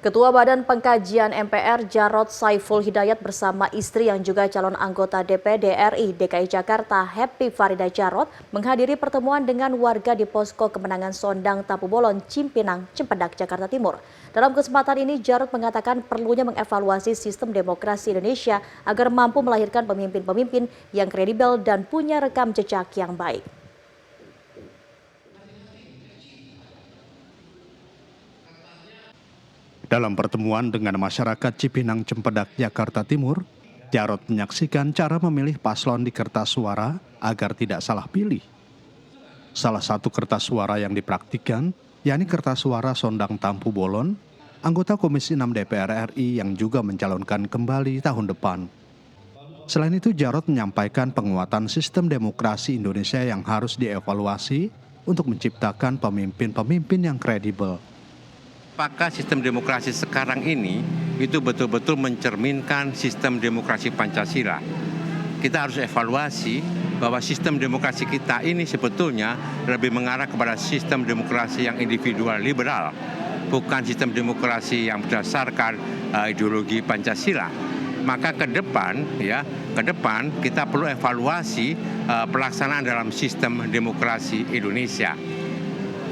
Ketua Badan Pengkajian MPR Jarod Saiful Hidayat bersama istri yang juga calon anggota DPD RI DKI Jakarta Happy Farida Jarod menghadiri pertemuan dengan warga di Posko Kemenangan Sondang Tampu Bolon, Cipinang, Cempedak, Jakarta Timur. Dalam kesempatan ini Jarod mengatakan perlunya mengevaluasi sistem demokrasi Indonesia agar mampu melahirkan pemimpin-pemimpin yang kredibel dan punya rekam jejak yang baik. Dalam pertemuan dengan masyarakat Cipinang, Cempedak, Jakarta Timur, Jarod menyaksikan cara memilih paslon di kertas suara agar tidak salah pilih. Salah satu kertas suara yang dipraktikkan, yakni kertas suara Sondang Tampu Bolon, anggota Komisi 6 DPR RI yang juga mencalonkan kembali tahun depan. Selain itu, Jarod menyampaikan penguatan sistem demokrasi Indonesia yang harus dievaluasi untuk menciptakan pemimpin-pemimpin yang kredibel. Apakah sistem demokrasi sekarang ini itu betul-betul mencerminkan sistem demokrasi Pancasila? Kita harus evaluasi bahwa sistem demokrasi kita ini sebetulnya lebih mengarah kepada sistem demokrasi yang individual liberal, bukan sistem demokrasi yang berdasarkan ideologi Pancasila. Maka ke depan kita perlu evaluasi pelaksanaan dalam sistem demokrasi Indonesia.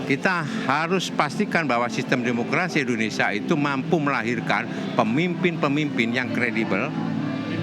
Kita harus pastikan bahwa sistem demokrasi Indonesia itu mampu melahirkan pemimpin-pemimpin yang kredibel,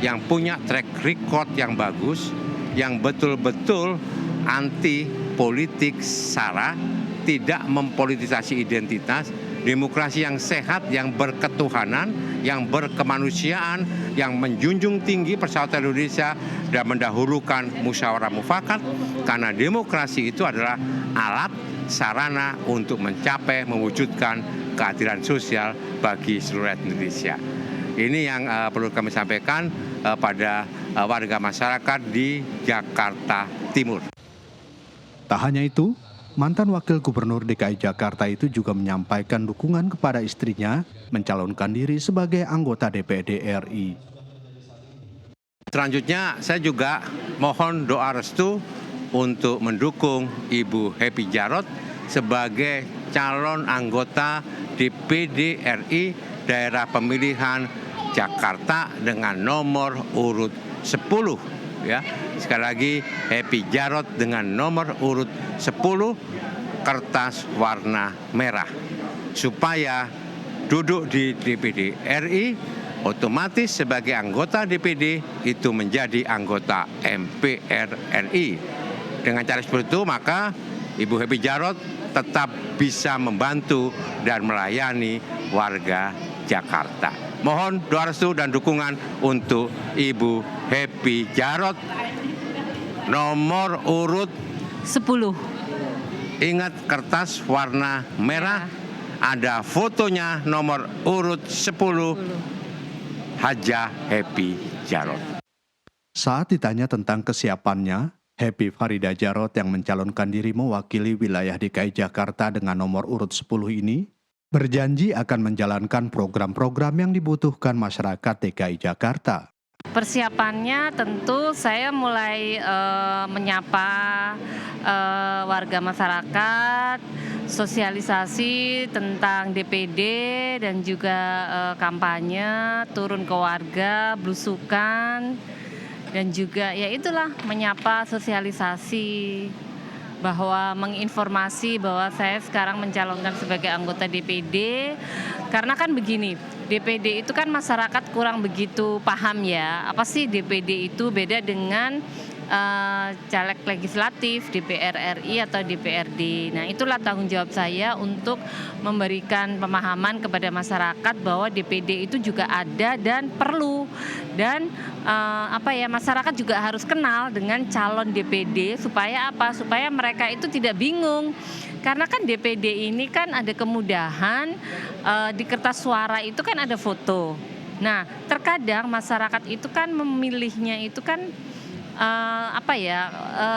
yang punya track record yang bagus, yang betul-betul anti politik sara, tidak mempolitisasi identitas, demokrasi yang sehat, yang berketuhanan, yang berkemanusiaan, yang menjunjung tinggi persatuan Indonesia dan mendahulukan musyawarah mufakat, karena demokrasi itu adalah alat sarana untuk mencapai mewujudkan keadilan sosial bagi seluruh rakyat Indonesia. Ini yang perlu kami sampaikan pada warga masyarakat di Jakarta Timur. Tak hanya itu, mantan Wakil Gubernur DKI Jakarta itu juga menyampaikan dukungan kepada istrinya mencalonkan diri sebagai anggota DPD RI. Selanjutnya, saya juga mohon doa restu untuk mendukung Ibu Happy Jarod sebagai calon anggota DPD RI daerah pemilihan Jakarta dengan nomor urut 10. Ya. Sekali lagi, Happy Jarod dengan nomor urut 10 kertas warna merah. Supaya duduk di DPD RI, otomatis sebagai anggota DPD itu menjadi anggota MPR RI. Dengan cara seperti itu, maka Ibu Happy Jarod tetap bisa membantu dan melayani warga Jakarta. Mohon doa restu dan dukungan untuk Ibu Happy Jarod nomor urut 10. Ingat, kertas warna merah, ada fotonya nomor urut 10 Haja Happy Jarod. Saat ditanya tentang kesiapannya, Happy Farida Jarod yang mencalonkan diri mewakili wilayah DKI Jakarta dengan nomor urut 10 ini, berjanji akan menjalankan program-program yang dibutuhkan masyarakat DKI Jakarta. Persiapannya tentu saya mulai menyapa warga masyarakat, sosialisasi tentang DPD dan juga kampanye, turun ke warga, belusukan, dan juga ya itulah menyapa, sosialisasi, bahwa menginformasi bahwa saya sekarang mencalonkan sebagai anggota DPD. Karena kan begini, DPD itu kan masyarakat kurang begitu paham ya, apa sih DPD itu, beda dengan caleg legislatif, DPR RI atau DPRD. Nah, itulah tanggung jawab saya untuk memberikan pemahaman kepada masyarakat bahwa DPD itu juga ada dan perlu. Dan masyarakat juga harus kenal dengan calon DPD supaya apa? Supaya mereka itu tidak bingung. Karena kan DPD ini kan ada kemudahan, di kertas suara itu kan ada foto. Nah, terkadang masyarakat itu kan memilihnya itu kan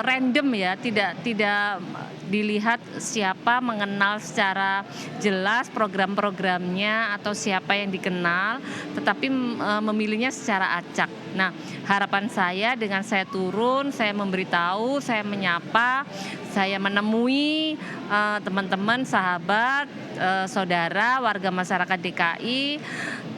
random ya, tidak dilihat siapa mengenal secara jelas program-programnya atau siapa yang dikenal, tetapi memilihnya secara acak. Nah, harapan saya dengan saya turun, saya memberitahu, saya menyapa, saya menemui teman-teman, sahabat, saudara warga masyarakat DKI,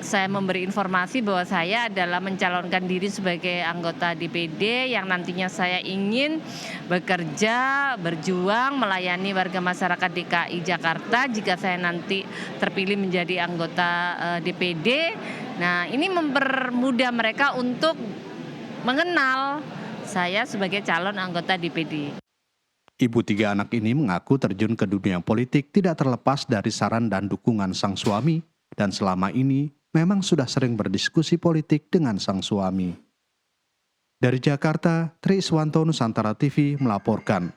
saya memberi informasi bahwa saya adalah mencalonkan diri sebagai anggota DPD yang nantinya saya ingin bekerja, berjuang, melayani warga masyarakat DKI Jakarta jika saya nanti terpilih menjadi anggota DPD. Nah, ini mempermudah mereka untuk mengenal saya sebagai calon anggota DPD. Ibu 3 anak ini mengaku terjun ke dunia politik tidak terlepas dari saran dan dukungan sang suami, dan selama ini memang sudah sering berdiskusi politik dengan sang suami. Dari Jakarta, Tri Iswanto, Nusantara TV melaporkan.